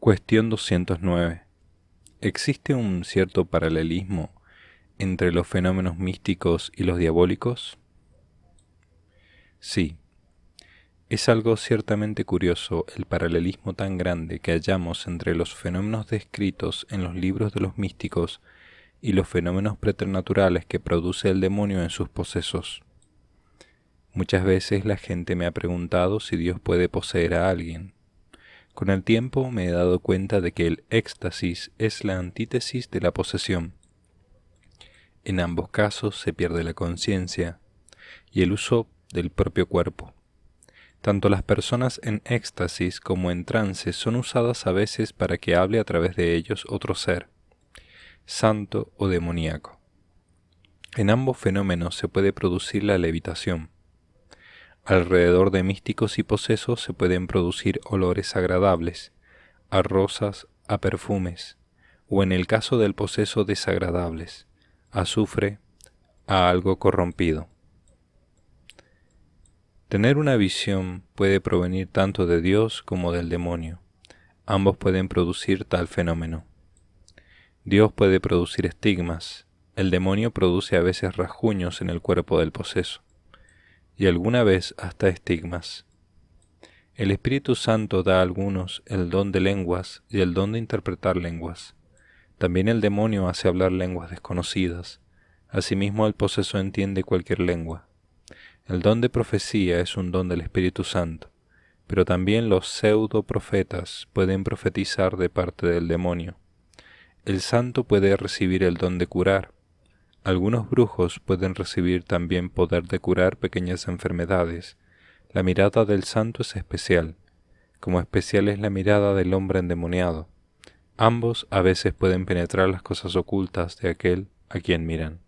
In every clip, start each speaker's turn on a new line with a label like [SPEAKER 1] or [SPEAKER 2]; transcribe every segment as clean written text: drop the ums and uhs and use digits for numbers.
[SPEAKER 1] Cuestión 209. ¿Existe un cierto paralelismo entre los fenómenos místicos y los diabólicos? Sí, es algo ciertamente curioso el paralelismo tan grande que hallamos entre los fenómenos descritos en los libros de los místicos y los fenómenos preternaturales que produce el demonio en sus posesos. Muchas veces la gente me ha preguntado si Dios puede poseer a alguien. Con el tiempo me he dado cuenta de que el éxtasis es la antítesis de la posesión. En ambos casos se pierde la conciencia y el uso del propio cuerpo. Tanto las personas en éxtasis como en trance son usadas a veces para que hable a través de ellos otro ser, santo o demoníaco. En ambos fenómenos se puede producir la levitación. Alrededor de místicos y posesos se pueden producir olores agradables, a rosas, a perfumes, o en el caso del poseso desagradables, a azufre, a algo corrompido. Tener una visión puede provenir tanto de Dios como del demonio. Ambos pueden producir tal fenómeno. Dios puede producir estigmas, el demonio produce a veces rasguños en el cuerpo del poseso, y alguna vez hasta estigmas. El Espíritu Santo da a algunos el don de lenguas y el don de interpretar lenguas. También el demonio hace hablar lenguas desconocidas. Asimismo el poseso entiende cualquier lengua. El don de profecía es un don del Espíritu Santo, pero también los pseudo-profetas pueden profetizar de parte del demonio. El santo puede recibir el don de curar. Algunos brujos pueden recibir también poder de curar pequeñas enfermedades. La mirada del santo es especial, como especial es la mirada del hombre endemoniado. Ambos a veces pueden penetrar las cosas ocultas de aquel a quien miran.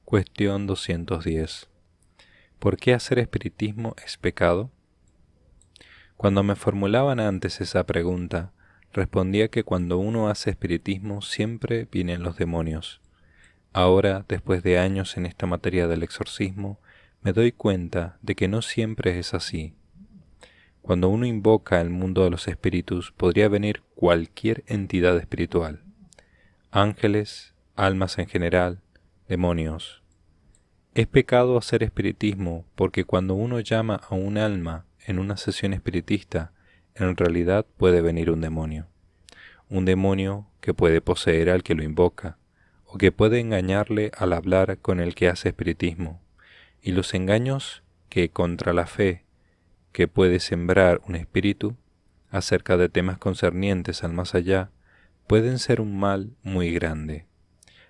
[SPEAKER 1] Cuestión 210. ¿Por qué hacer espiritismo es pecado? Cuando me formulaban antes esa pregunta, respondía que cuando uno hace espiritismo siempre vienen los demonios. Ahora, después de años en esta materia del exorcismo, me doy cuenta de que no siempre es así. Cuando uno invoca el mundo de los espíritus, podría venir cualquier entidad espiritual. Ángeles, almas en general, demonios. Es pecado hacer espiritismo porque cuando uno llama a un alma en una sesión espiritista, en realidad puede venir un demonio. Un demonio que puede poseer al que lo invoca, o que puede engañarle al hablar con el que hace espiritismo, y los engaños que contra la fe que puede sembrar un espíritu acerca de temas concernientes al más allá pueden ser un mal muy grande,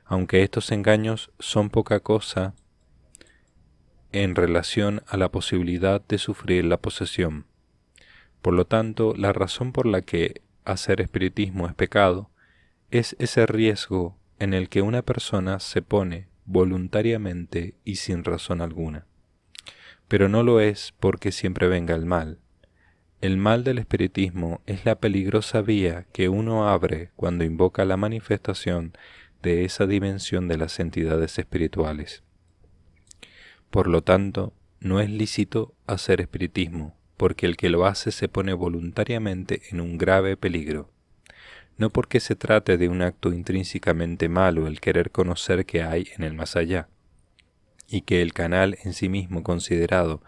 [SPEAKER 1] aunque estos engaños son poca cosa en relación a la posibilidad de sufrir la posesión. Por lo tanto, la razón por la que hacer espiritismo es pecado es ese riesgo en el que una persona se pone voluntariamente y sin razón alguna. Pero no lo es porque siempre venga el mal. El mal del espiritismo es la peligrosa vía que uno abre cuando invoca la manifestación de esa dimensión de las entidades espirituales. Por lo tanto, no es lícito hacer espiritismo, porque el que lo hace se pone voluntariamente en un grave peligro. No porque se trate de un acto intrínsecamente malo el querer conocer qué hay en el más allá, y que el canal en sí mismo considerado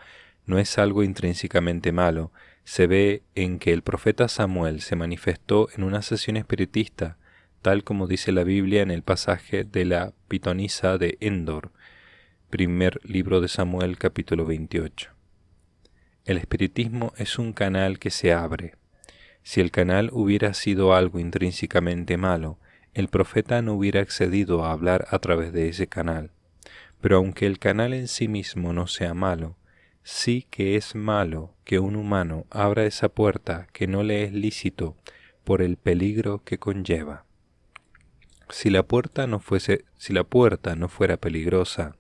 [SPEAKER 1] no es algo intrínsecamente malo, se ve en que el profeta Samuel se manifestó en una sesión espiritista, tal como dice la Biblia en el pasaje de la pitonisa de Endor, primer libro de Samuel, capítulo 28. El espiritismo es un canal que se abre. Si el canal hubiera sido algo intrínsecamente malo, el profeta no hubiera accedido a hablar a través de ese canal. Pero aunque el canal en sí mismo no sea malo, sí que es malo que un humano abra esa puerta que no le es lícito por el peligro que conlleva. Si la puerta no fuera peligrosa,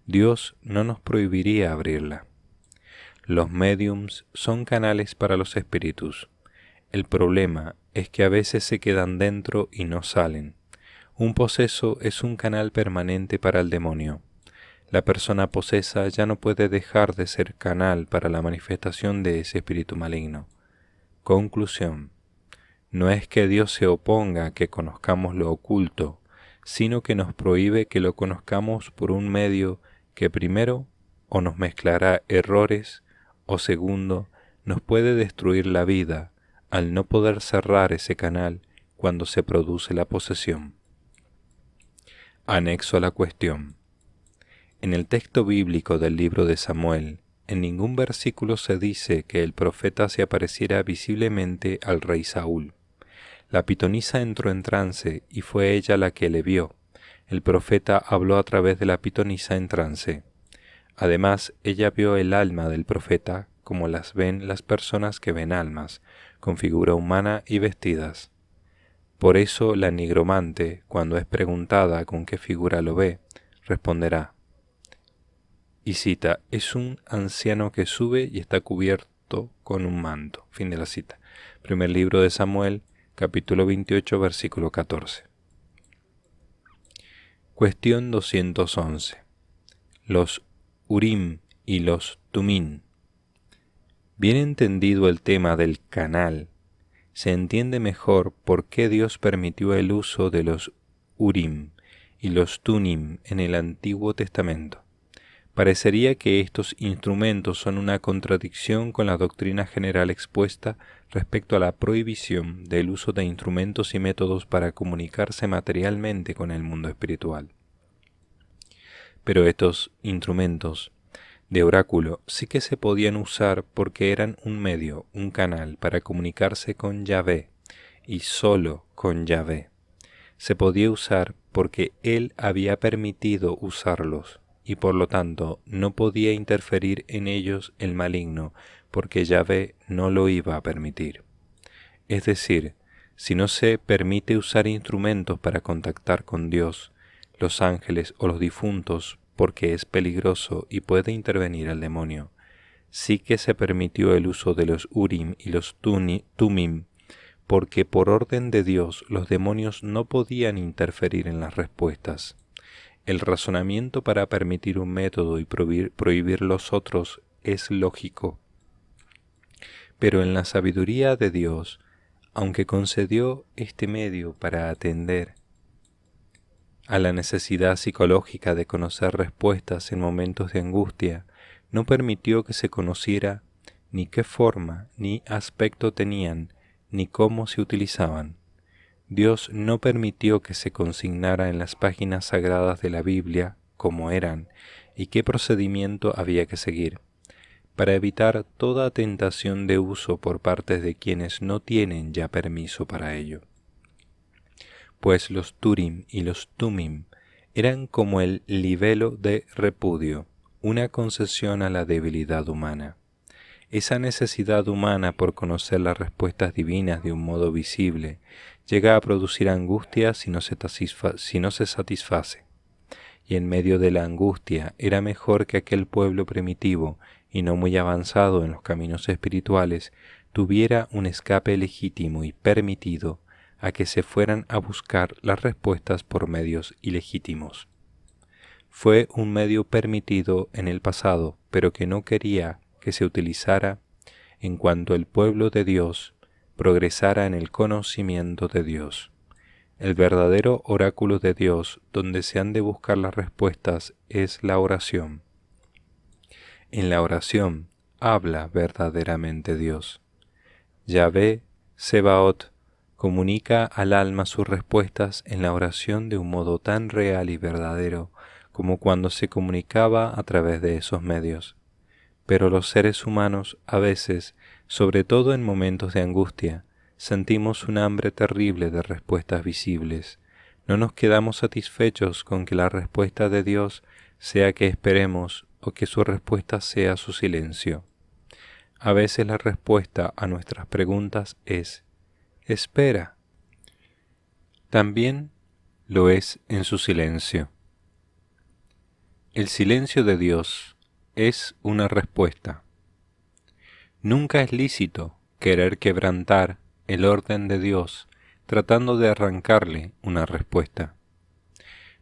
[SPEAKER 1] Dios no nos prohibiría abrirla. Los médiums son canales para los espíritus. El problema es que a veces se quedan dentro y no salen. Un poseso es un canal permanente para el demonio. La persona posesa ya no puede dejar de ser canal para la manifestación de ese espíritu maligno. Conclusión. No es que Dios se oponga a que conozcamos lo oculto, sino que nos prohíbe que lo conozcamos por un medio que primero o nos mezclará errores o segundo nos puede destruir la vida al no poder cerrar ese canal cuando se produce la posesión. Anexo a la cuestión. En el texto bíblico del libro de Samuel, en ningún versículo se dice que el profeta se apareciera visiblemente al rey Saúl. La pitonisa entró en trance y fue ella la que le vio. El profeta habló a través de la pitonisa en trance. Además, ella vio el alma del profeta como las ven las personas que ven almas, con figura humana y vestidas. Por eso la nigromante, cuando es preguntada con qué figura lo ve, responderá, y cita, es un anciano que sube y está cubierto con un manto. Fin de la cita. Primer libro de Samuel, capítulo 28, versículo 14. Cuestión 211. Los Urim y los Tumim. Bien entendido el tema del canal, se entiende mejor por qué Dios permitió el uso de los Urim y los Tumim en el Antiguo Testamento. Parecería que estos instrumentos son una contradicción con la doctrina general expuesta respecto a la prohibición del uso de instrumentos y métodos para comunicarse materialmente con el mundo espiritual. Pero estos instrumentos de oráculo sí que se podían usar porque eran un medio, un canal para comunicarse con Yahvé y solo con Yahvé. Se podía usar porque Él había permitido usarlos y por lo tanto no podía interferir en ellos el maligno porque Yahvé no lo iba a permitir. Es decir, si no se permite usar instrumentos para contactar con Dios, los ángeles o los difuntos porque es peligroso y puede intervenir el demonio, sí que se permitió el uso de los Urim y los Tumim porque por orden de Dios los demonios no podían interferir en las respuestas. El razonamiento para permitir un método y prohibir los otros es lógico. Pero en la sabiduría de Dios, aunque concedió este medio para atender a la necesidad psicológica de conocer respuestas en momentos de angustia, no permitió que se conociera ni qué forma ni aspecto tenían, ni cómo se utilizaban. Dios no permitió que se consignara en las páginas sagradas de la Biblia cómo eran y qué procedimiento había que seguir, para evitar toda tentación de uso por parte de quienes no tienen ya permiso para ello. Pues los Turim y los Tumim eran como el libelo de repudio, una concesión a la debilidad humana. Esa necesidad humana por conocer las respuestas divinas de un modo visible llega a producir angustia si no se satisface. Y en medio de la angustia era mejor que aquel pueblo primitivo y no muy avanzado en los caminos espirituales tuviera un escape legítimo y permitido a que se fueran a buscar las respuestas por medios ilegítimos. Fue un medio permitido en el pasado, pero que no quería que se utilizara en cuanto el pueblo de Dios progresara en el conocimiento de Dios. El verdadero oráculo de Dios, donde se han de buscar las respuestas, es la oración. En la oración habla verdaderamente Dios. Yahvé Sebaot comunica al alma sus respuestas en la oración de un modo tan real y verdadero como cuando se comunicaba a través de esos medios. Pero los seres humanos, a veces, sobre todo en momentos de angustia, sentimos un hambre terrible de respuestas visibles. No nos quedamos satisfechos con que la respuesta de Dios sea que esperemos o que su respuesta sea su silencio. A veces la respuesta a nuestras preguntas es «espera». También lo es en su silencio. El silencio de Dios es una respuesta. Nunca es lícito querer quebrantar el orden de Dios tratando de arrancarle una respuesta.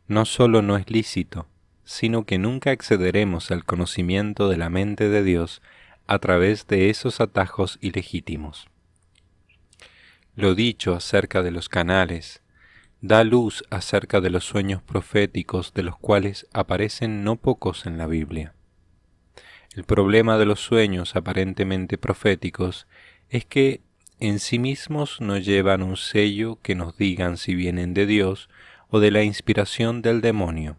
[SPEAKER 1] No solo no es lícito, sino que nunca accederemos al conocimiento de la mente de Dios a través de esos atajos ilegítimos. Lo dicho acerca de los canales da luz acerca de los sueños proféticos, de los cuales aparecen no pocos en la Biblia. El problema de los sueños aparentemente proféticos es que en sí mismos no llevan un sello que nos digan si vienen de Dios o de la inspiración del demonio.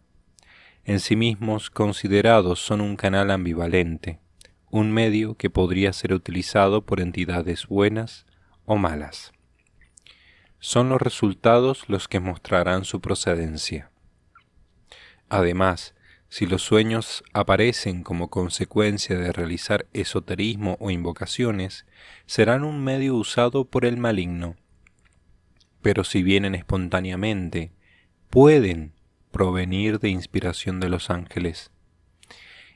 [SPEAKER 1] En sí mismos considerados son un canal ambivalente, un medio que podría ser utilizado por entidades buenas o malas. Son los resultados los que mostrarán su procedencia. Además, si los sueños aparecen como consecuencia de realizar esoterismo o invocaciones, serán un medio usado por el maligno. Pero si vienen espontáneamente, pueden provenir de inspiración de los ángeles.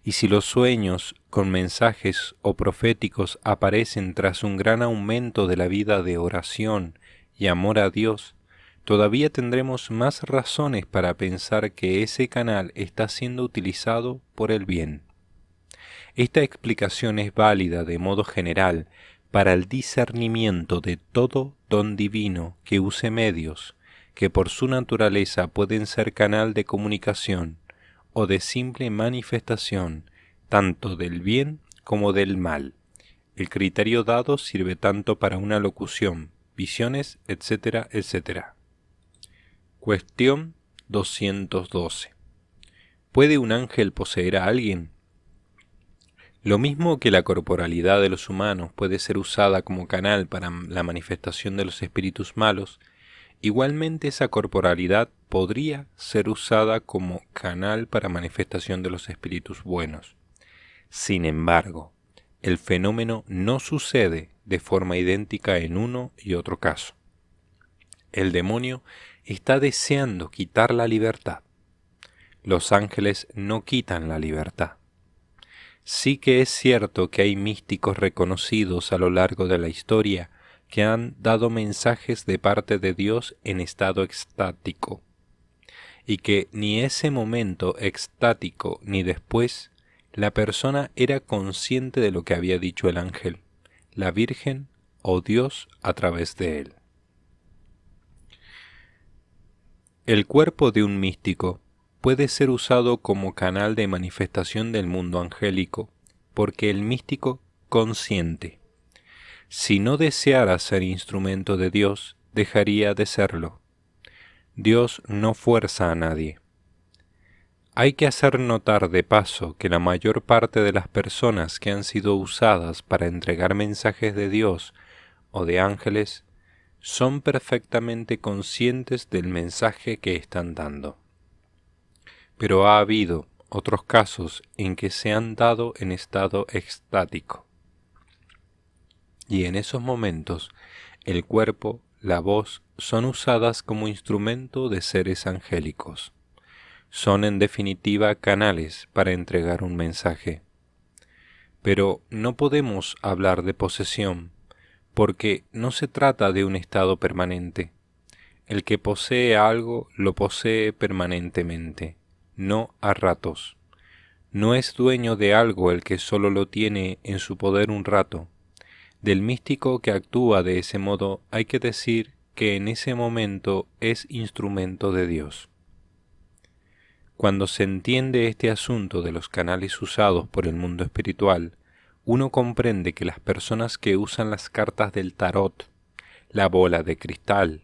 [SPEAKER 1] Y si los sueños con mensajes o proféticos aparecen tras un gran aumento de la vida de oración y amor a Dios, todavía tendremos más razones para pensar que ese canal está siendo utilizado por el bien. Esta explicación es válida de modo general para el discernimiento de todo don divino que use medios que por su naturaleza pueden ser canal de comunicación o de simple manifestación tanto del bien como del mal. El criterio dado sirve tanto para una locución, visiones, etcétera, etcétera. Cuestión 212. ¿Puede un ángel poseer a alguien? Lo mismo que la corporalidad de los humanos puede ser usada como canal para la manifestación de los espíritus malos, igualmente esa corporalidad podría ser usada como canal para manifestación de los espíritus buenos. Sin embargo, el fenómeno no sucede de forma idéntica en uno y otro caso. El demonio está deseando quitar la libertad. Los ángeles no quitan la libertad. Sí que es cierto que hay místicos reconocidos a lo largo de la historia que han dado mensajes de parte de Dios en estado extático, y que ni ese momento extático ni después la persona era consciente de lo que había dicho el ángel, la Virgen o Dios a través de él. El cuerpo de un místico puede ser usado como canal de manifestación del mundo angélico, porque el místico consiente. Si no deseara ser instrumento de Dios, dejaría de serlo. Dios no fuerza a nadie. Hay que hacer notar de paso que la mayor parte de las personas que han sido usadas para entregar mensajes de Dios o de ángeles son perfectamente conscientes del mensaje que están dando. Pero ha habido otros casos en que se han dado en estado extático. Y en esos momentos, el cuerpo, la voz, son usadas como instrumento de seres angélicos. Son en definitiva canales para entregar un mensaje. Pero no podemos hablar de posesión, porque no se trata de un estado permanente. El que posee algo lo posee permanentemente, no a ratos. No es dueño de algo el que solo lo tiene en su poder un rato. Del místico que actúa de ese modo hay que decir que en ese momento es instrumento de Dios. Cuando se entiende este asunto de los canales usados por el mundo espiritual, uno comprende que las personas que usan las cartas del tarot, la bola de cristal,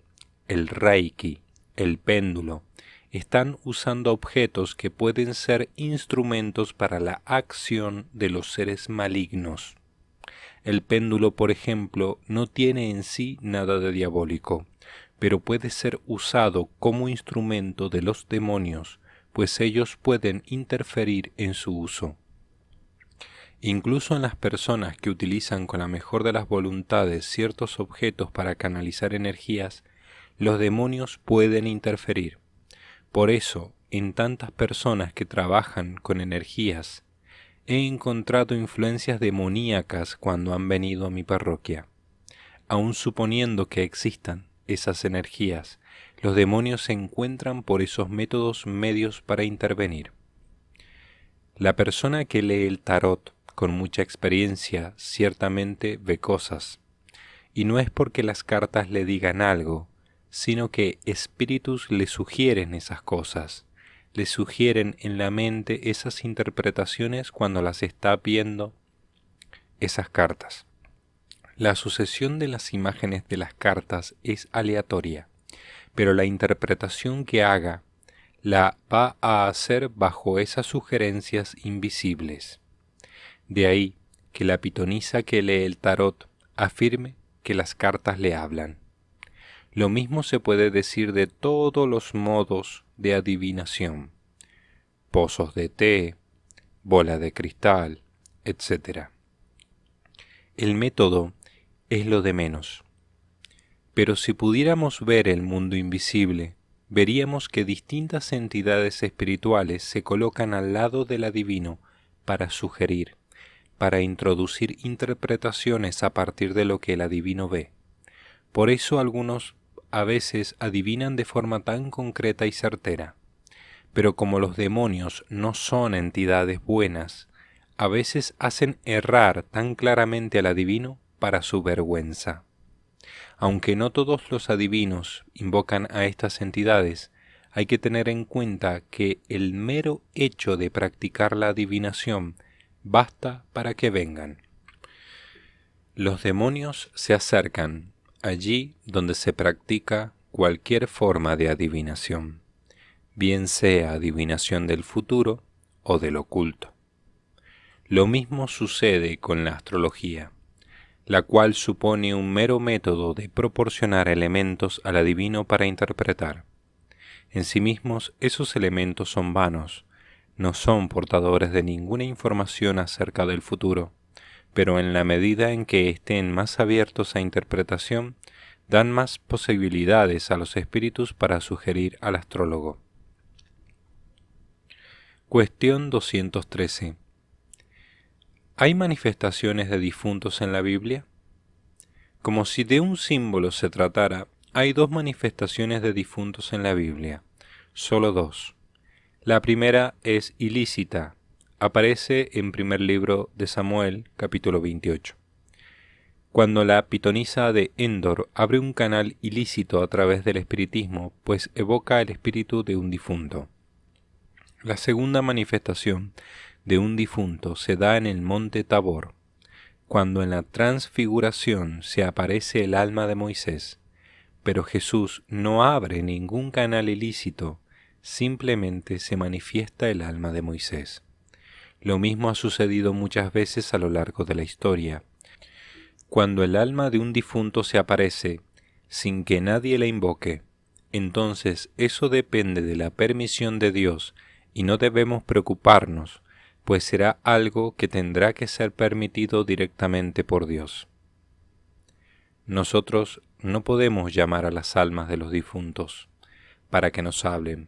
[SPEAKER 1] el reiki, el péndulo, están usando objetos que pueden ser instrumentos para la acción de los seres malignos. El péndulo, por ejemplo, no tiene en sí nada de diabólico, pero puede ser usado como instrumento de los demonios, pues ellos pueden interferir en su uso. Incluso en las personas que utilizan con la mejor de las voluntades ciertos objetos para canalizar energías, los demonios pueden interferir. Por eso, en tantas personas que trabajan con energías, he encontrado influencias demoníacas cuando han venido a mi parroquia. Aun suponiendo que existan esas energías, los demonios se encuentran por esos métodos medios para intervenir. La persona que lee el tarot con mucha experiencia ciertamente ve cosas, y no es porque las cartas le digan algo, sino que espíritus le sugieren esas cosas, le sugieren en la mente esas interpretaciones cuando las está viendo esas cartas. La sucesión de las imágenes de las cartas es aleatoria, pero la interpretación que haga la va a hacer bajo esas sugerencias invisibles. De ahí que la pitonisa que lee el tarot afirme que las cartas le hablan. Lo mismo se puede decir de todos los modos de adivinación: pozos de té, bola de cristal, etc. El método es lo de menos. Pero si pudiéramos ver el mundo invisible, veríamos que distintas entidades espirituales se colocan al lado del adivino para sugerir, para introducir interpretaciones a partir de lo que el adivino ve. Por eso algunos a veces adivinan de forma tan concreta y certera. Pero como los demonios no son entidades buenas, a veces hacen errar tan claramente al adivino para su vergüenza. Aunque no todos los adivinos invocan a estas entidades, hay que tener en cuenta que el mero hecho de practicar la adivinación basta para que vengan. Los demonios se acercan allí donde se practica cualquier forma de adivinación, bien sea adivinación del futuro o del oculto. Lo mismo sucede con la astrología, la cual supone un mero método de proporcionar elementos al adivino para interpretar. En sí mismos esos elementos son vanos, no son portadores de ninguna información acerca del futuro, pero en la medida en que estén más abiertos a interpretación, dan más posibilidades a los espíritus para sugerir al astrólogo. Cuestión 213. ¿Hay manifestaciones de difuntos en la Biblia? Como si de un símbolo se tratara, hay dos manifestaciones de difuntos en la Biblia, solo dos. La primera es ilícita, aparece en primer libro de Samuel, capítulo 28. Cuando la pitonisa de Endor abre un canal ilícito a través del espiritismo, pues evoca el espíritu de un difunto. La segunda manifestación de un difunto se da en el monte Tabor, cuando en la transfiguración se aparece el alma de Moisés, pero Jesús no abre ningún canal ilícito, simplemente se manifiesta el alma de Moisés. Lo mismo ha sucedido muchas veces a lo largo de la historia. Cuando el alma de un difunto se aparece sin que nadie la invoque, entonces eso depende de la permisión de Dios y no debemos preocuparnos, pues será algo que tendrá que ser permitido directamente por Dios. Nosotros no podemos llamar a las almas de los difuntos para que nos hablen,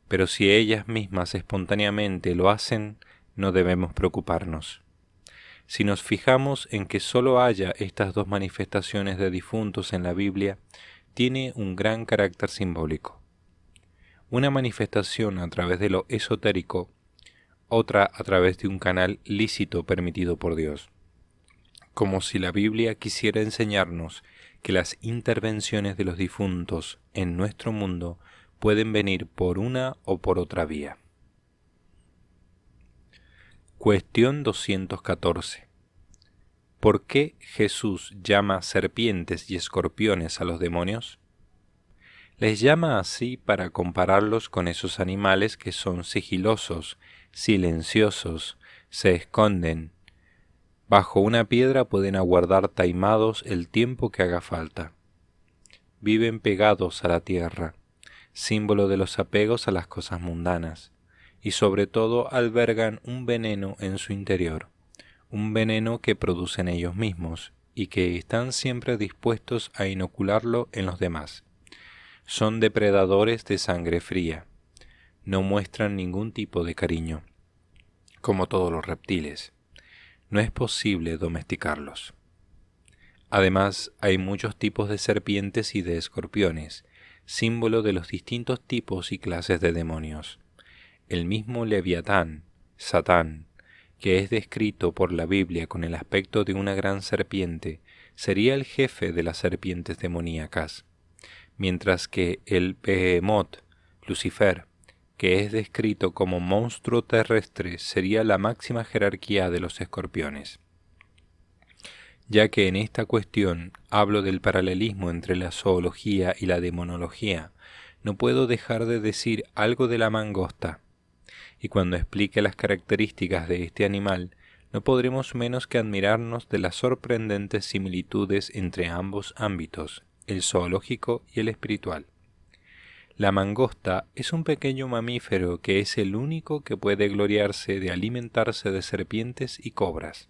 [SPEAKER 1] pero si ellas mismas espontáneamente lo hacen, no debemos preocuparnos. Si nos fijamos en que solo haya estas dos manifestaciones de difuntos en la Biblia, tiene un gran carácter simbólico. Una manifestación a través de lo esotérico, otra a través de un canal lícito permitido por Dios. Como si la Biblia quisiera enseñarnos que las intervenciones de los difuntos en nuestro mundo pueden venir por una o por otra vía. Cuestión 214. ¿Por qué Jesús llama serpientes y escorpiones a los demonios? Les llama así para compararlos con esos animales que son sigilosos, silenciosos, se esconden. Bajo una piedra pueden aguardar taimados el tiempo que haga falta. Viven pegados a la tierra, símbolo de los apegos a las cosas mundanas, y sobre todo albergan un veneno en su interior, un veneno que producen ellos mismos y que están siempre dispuestos a inocularlo en los demás. Son depredadores de sangre fría, no muestran ningún tipo de cariño, como todos los reptiles. No es posible domesticarlos. Además, hay muchos tipos de serpientes y de escorpiones, símbolo de los distintos tipos y clases de demonios. El mismo Leviatán, Satán, que es descrito por la Biblia con el aspecto de una gran serpiente, sería el jefe de las serpientes demoníacas, mientras que el Behemoth, Lucifer, que es descrito como monstruo terrestre, sería la máxima jerarquía de los escorpiones. Ya que en esta cuestión hablo del paralelismo entre la zoología y la demonología, no puedo dejar de decir algo de la mangosta, y cuando explique las características de este animal, no podremos menos que admirarnos de las sorprendentes similitudes entre ambos ámbitos, el zoológico y el espiritual. La mangosta es un pequeño mamífero que es el único que puede gloriarse de alimentarse de serpientes y cobras.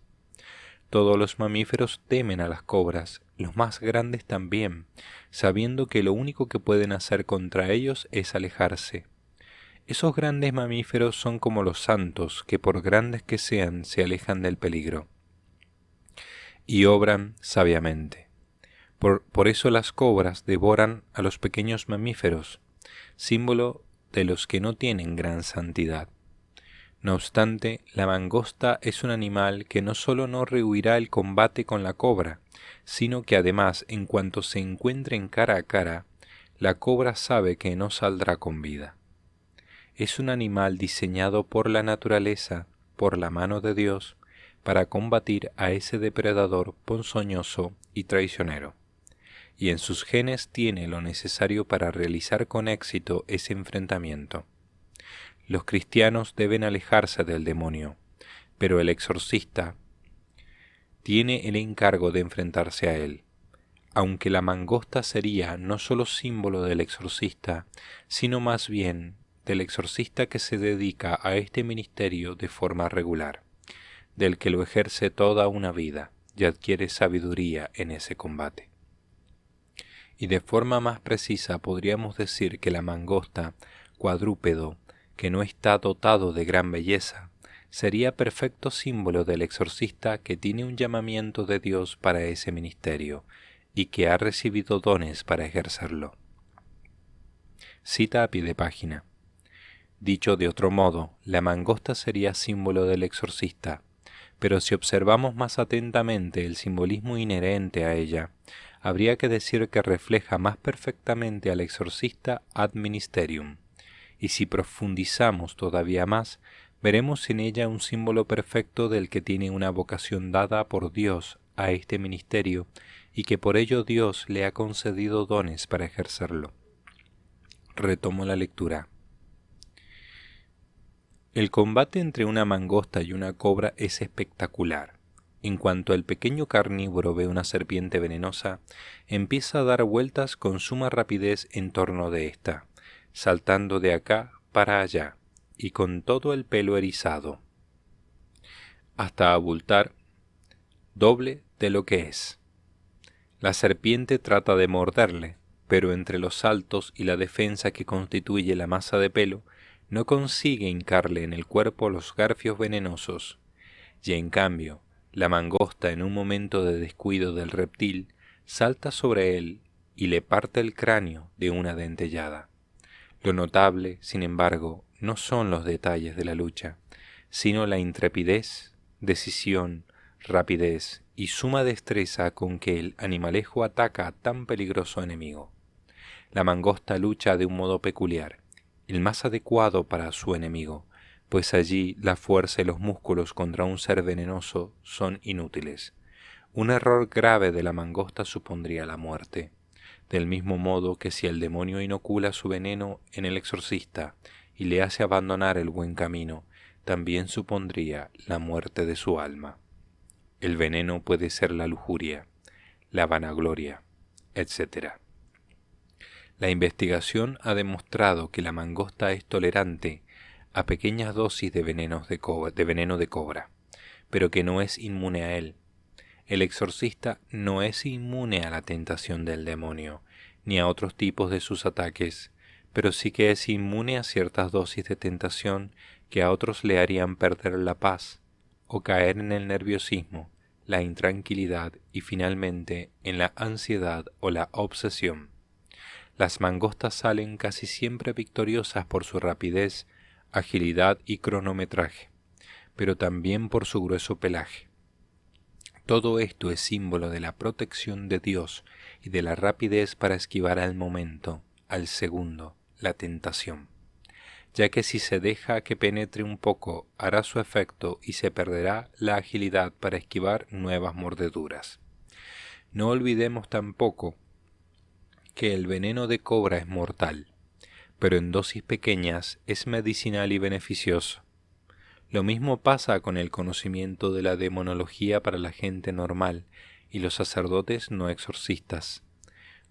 [SPEAKER 1] Todos los mamíferos temen a las cobras, los más grandes también, sabiendo que lo único que pueden hacer contra ellos es alejarse. Esos grandes mamíferos son como los santos, que por grandes que sean, se alejan del peligro. Y obran sabiamente. Por eso las cobras devoran a los pequeños mamíferos, símbolo de los que no tienen gran santidad. No obstante, la mangosta es un animal que no solo no rehuirá el combate con la cobra, sino que además, en cuanto se encuentren cara a cara, la cobra sabe que no saldrá con vida. Es un animal diseñado por la naturaleza, por la mano de Dios, para combatir a ese depredador ponzoñoso y traicionero, y en sus genes tiene lo necesario para realizar con éxito ese enfrentamiento. Los cristianos deben alejarse del demonio, pero el exorcista tiene el encargo de enfrentarse a él, aunque la mangosta sería no solo símbolo del exorcista, sino más bien del exorcista que se dedica a este ministerio de forma regular, del que lo ejerce toda una vida y adquiere sabiduría en ese combate. Y de forma más precisa podríamos decir que la mangosta, cuadrúpedo, que no está dotado de gran belleza, sería perfecto símbolo del exorcista que tiene un llamamiento de Dios para ese ministerio y que ha recibido dones para ejercerlo. Cita a pie de página. Dicho de otro modo, la mangosta sería símbolo del exorcista, pero si observamos más atentamente el simbolismo inherente a ella, habría que decir que refleja más perfectamente al exorcista ad ministerium, y si profundizamos todavía más, veremos en ella un símbolo perfecto del que tiene una vocación dada por Dios a este ministerio y que por ello Dios le ha concedido dones para ejercerlo. Retomo la lectura. El combate entre una mangosta y una cobra es espectacular. En cuanto el pequeño carnívoro ve una serpiente venenosa, empieza a dar vueltas con suma rapidez en torno de ésta, saltando de acá para allá, y con todo el pelo erizado, hasta abultar doble de lo que es. La serpiente trata de morderle, pero entre los saltos y la defensa que constituye la masa de pelo, no consigue hincarle en el cuerpo los garfios venenosos, y en cambio, la mangosta en un momento de descuido del reptil, salta sobre él y le parte el cráneo de una dentellada. Lo notable, sin embargo, no son los detalles de la lucha, sino la intrepidez, decisión, rapidez y suma destreza con que el animalejo ataca a tan peligroso enemigo. La mangosta lucha de un modo peculiar, el más adecuado para su enemigo, pues allí la fuerza y los músculos contra un ser venenoso son inútiles. Un error grave de la mangosta supondría la muerte, del mismo modo que si el demonio inocula su veneno en el exorcista y le hace abandonar el buen camino, también supondría la muerte de su alma. El veneno puede ser la lujuria, la vanagloria, etc. La investigación ha demostrado que la mangosta es tolerante a pequeñas dosis de veneno de cobra, pero que no es inmune a él. El exorcista no es inmune a la tentación del demonio, ni a otros tipos de sus ataques, pero sí que es inmune a ciertas dosis de tentación que a otros le harían perder la paz, o caer en el nerviosismo, la intranquilidad y finalmente en la ansiedad o la obsesión. Las mangostas salen casi siempre victoriosas por su rapidez, agilidad y cronometraje, pero también por su grueso pelaje. Todo esto es símbolo de la protección de Dios y de la rapidez para esquivar al momento, al segundo, la tentación, ya que si se deja que penetre un poco, hará su efecto y se perderá la agilidad para esquivar nuevas mordeduras. No olvidemos tampoco que el veneno de cobra es mortal, pero en dosis pequeñas es medicinal y beneficioso. Lo mismo pasa con el conocimiento de la demonología para la gente normal y los sacerdotes no exorcistas.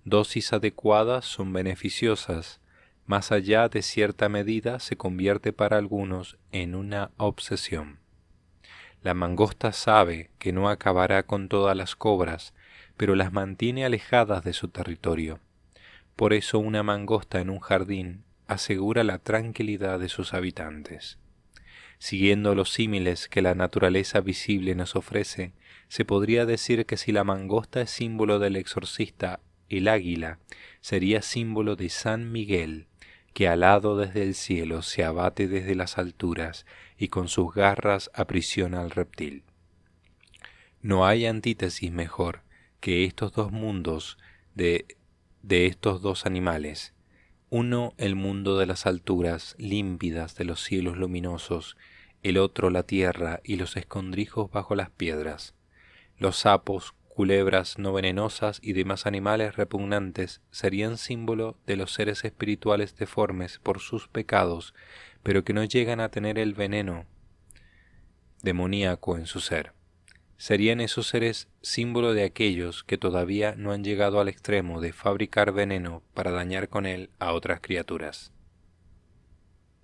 [SPEAKER 1] Dosis adecuadas son beneficiosas. Más allá de cierta medida se convierte para algunos en una obsesión. La mangosta sabe que no acabará con todas las cobras, pero las mantiene alejadas de su territorio. Por eso una mangosta en un jardín asegura la tranquilidad de sus habitantes. Siguiendo los símiles que la naturaleza visible nos ofrece, se podría decir que si la mangosta es símbolo del exorcista, el águila sería símbolo de San Miguel, que alado desde el cielo se abate desde las alturas y con sus garras aprisiona al reptil. No hay antítesis mejor que estos dos mundos de estos dos animales. Uno el mundo de las alturas límpidas de los cielos luminosos, el otro la tierra y los escondrijos bajo las piedras. Los sapos, culebras no venenosas y demás animales repugnantes serían símbolo de los seres espirituales deformes por sus pecados, pero que no llegan a tener el veneno demoníaco en su ser. Serían esos seres símbolo de aquellos que todavía no han llegado al extremo de fabricar veneno para dañar con él a otras criaturas.